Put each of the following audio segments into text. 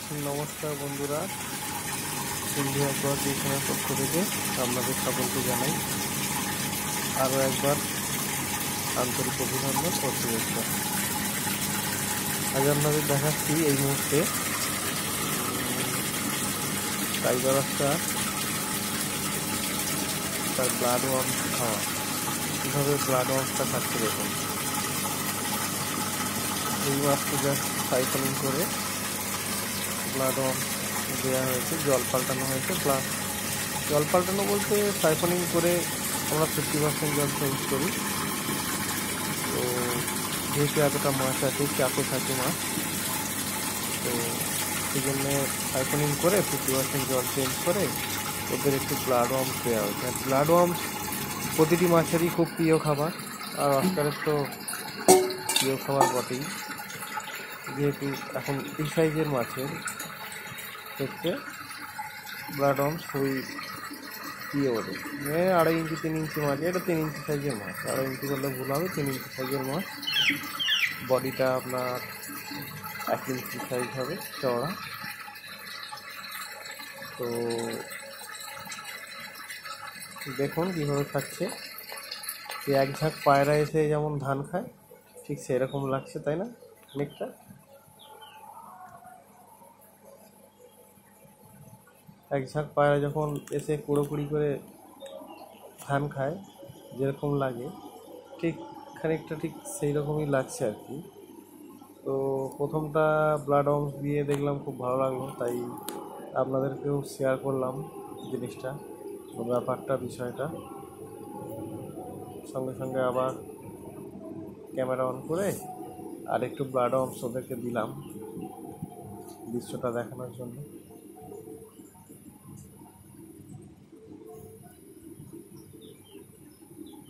নমস্কার বন্ধুরা, সিন্ধু অ্যাগ্রোটিউশনের পক্ষ থেকে আপনাদের সকলকে জানাই আরও একবার আন্তরিক অভিনন্দন ও শুভেচ্ছা। আজ আপনাদের দেখাচ্ছি এই মুহূর্তে টাইগার অস্কার তার ব্লাড ওয়ার্মস খাওয়া, কীভাবে ব্লাড ওয়ার্মসটা খাচ্ছে দেখুন। এই মাছটা জাস্ট সাইকেলিং করে ব্লাড ওয়ার্মস দেওয়া হয়েছে, জল পাল্টানো হয়েছে। জল পাল্টানো বলতে সাইফনিং করে আমরা 50% জল চেঞ্জ করি। তো যেহেতু এতটা মাছ আছে, চাপে থাকে মাছ, তো সেই জন্যে সাইফনিং করে 50% জল চেঞ্জ করে ওদের একটু ব্লাড ওয়ার্মস দেওয়া হয়েছে। আর ব্লাড ওয়ার্মস প্রতিটি মাছেরই খুব প্রিয় খাবার, আর অস্কারের তো প্রিয় খাবার বটেই। যেহেতু এখন এই সাইজের মাছের ক্ষেত্রে ব্লাড ওয়ার্মস খুবই প্রিয় ওদের। 2.5 ইঞ্চি 3 ইঞ্চি মাছ, এটা 3 ইঞ্চি সাইজের মাছ, 2.5 ইঞ্চি করলে ভুল হবে, 3 ইঞ্চি সাইজের মাছ। বডিটা আপনার 1 ইঞ্চি সাইজ হবে চওড়া। তো দেখুন কীভাবে খাচ্ছে। এক ঝাঁক পায়রা এসে যেমন ধান খায়, ঠিক সেরকম লাগছে, তাই না? অনেকটা এক ঝাঁক পায়রা যখন এসে কুড়োকুড়ি করে ধান খায় যেরকম লাগে, ঠিক খানিকটা ঠিক সেই রকমই লাগছে আর কি। তো প্রথমটা ব্লাড ওয়ার্মস দিয়ে দেখলাম, খুব ভালো লাগলো, তাই আপনাদেরকেও শেয়ার করলাম জিনিসটা, ব্যাপারটা, বিষয়টা। সঙ্গে সঙ্গে আবার ক্যামেরা অন করে আর একটু ব্লাড ওয়ার্মস ওদেরকে দিলাম দৃশ্যটা দেখানোর জন্য।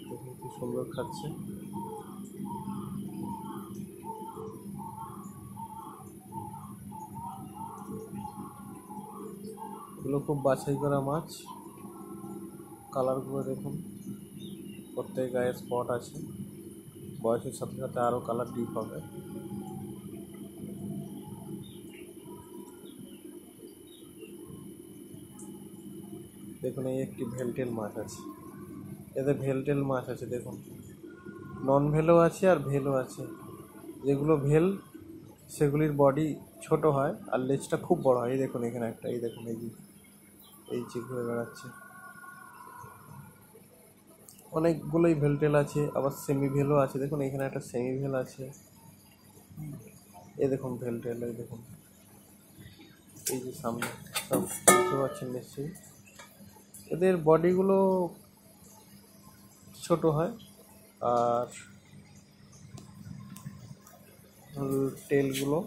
দেখুন কি সুন্দর খাচ্ছে। এগুলো খুব বাছাই করা মাছ। কালারগুলো দেখুন, প্রত্যেক গায়ে স্পট আছে। বয়সের সাথে সাথে আরও কালার ডিপ হবে। দেখুন, এই একটি ভেলটেল মাছ আছে, এতে ভেলটেল মাছ আছে। দেখুন, নন ভেলও আছে আর ভেলও আছে। যেগুলো ভেল সেগুলির বডি ছোট হয় আর লেজটা খুব বড় হয়। এই দেখুন এখানে একটা, এই দেখুন এই যে ঘুরে বেড়াচ্ছে। অনেকগুলোই ভেলটেল আছে, আবার সেমি ভেলও আছে। দেখুন এখানে একটা সেমি ভেল আছে। এই দেখুন ভেলটেল, এই দেখুন, এই যে সামনে সব বুঝতে পারছেন নিশ্চয়ই। এদের বডিগুলো ছোট হয় আর টেলগুলো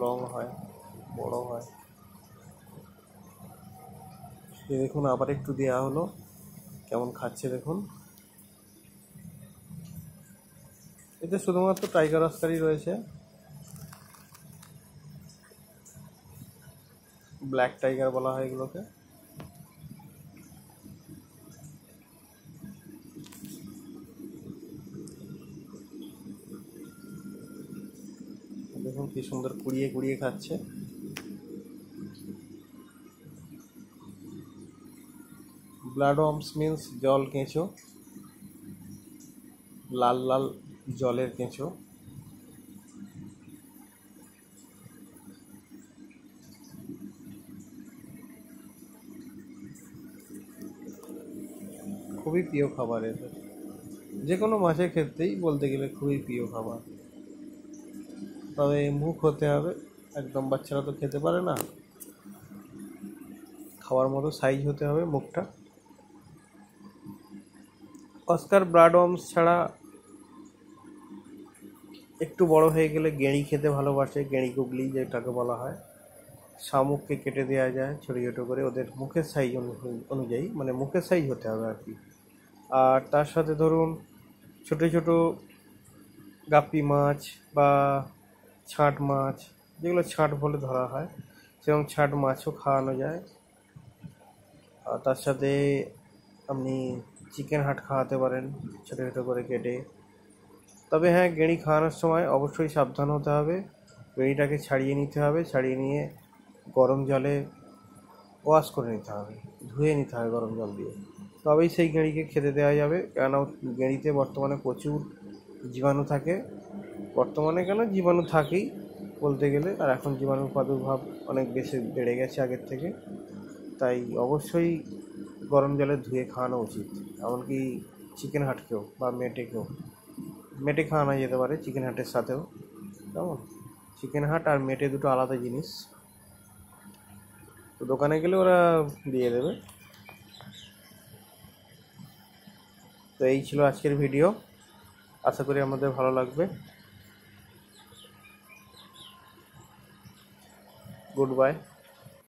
লং হয়, বড় হয়। এই দেখুন আবার একটু দেওয়া হলো, কেমন খাচ্ছে দেখুন। এতে শুধুমাত্র টাইগার অস্কারই রয়েছে, ব্ল্যাক টাইগার বলা হয় এগুলোকে। দেখুন কি সুন্দর কুড়িয়ে কুড়িয়ে খাচ্ছে। ব্লাড ওয়ার্মস মিন্স জল কেঁচো, লাল লাল জলের কেঁচো। খুবই প্রিয় খাবার এদের, যে কোনো মাছের ক্ষেত্রেই বলতে গেলে খুবই প্রিয় খাবার। তবে মুখ হতে হবে, একদম বাচ্চারা তো খেতে পারে না, খাওয়ার মতো সাইজ হতে হবে মুখটা। অস্কার ব্লাড ওয়ার্মস ছাড়া একটু বড় হয়ে গেলে গেঁড়ি খেতে ভালোবাসে, গেঁড়ি গুগলি যেটাকে বলা হয়। শামুককে কেটে দেওয়া যায় ছোটো ছোটো করে, ওদের মুখের সাইজ অনুযায়ী, মানে মুখের সাইজ হতে হবে আর কি। আর তার সাথে ধরুন ছোটো ছোটো গাপ্পি মাছ বা ছাঁট মাছ, যেগুলো ছাঁট বলে ধরা হয়, সেরকম ছাঁট মাছও খাওয়ানো যায়। আর তার সাথে আপনি চিকেন হাট খাওয়াতে পারেন ছোটো ছোটো করে কেটে। তবে হ্যাঁ, গেঁড়ি খাওয়ানোর সময় অবশ্যই সাবধান হতে হবে, গেঁড়িটাকে ছাড়িয়ে নিতে হবে, ছাড়িয়ে নিয়ে গরম জলে ওয়াশ করে নিতে হবে, ধুয়ে নিতে হবে গরম জল দিয়ে, তবেই সেই গেঁড়িকে খেতে দেওয়া যাবে। কেননা গেঁড়িতে বর্তমানে প্রচুর জীবাণু থাকে, বর্তমানে কেন জীবাণু থাকেই বলতে গেলে, আর এখন জীবাণুর প্রাদুর্ভাব অনেক বেশি বেড়ে গেছে আগের থেকে। তাই অবশ্যই গরম জলে ধুয়ে খাওয়ানো উচিত। এমনকি চিকেন হাটকেও বা মেটেকেও, মেটে খাওয়ানো যেতে পারে চিকেন হাটের সাথেও। কেমন, চিকেন হাট আর মেটে দুটো আলাদা জিনিস, তো দোকানে গেলে ওরা দিয়ে দেবে। তো এই ছিল আজকের ভিডিও, আশা করি আমাদের ভালো লাগবে। Good bye.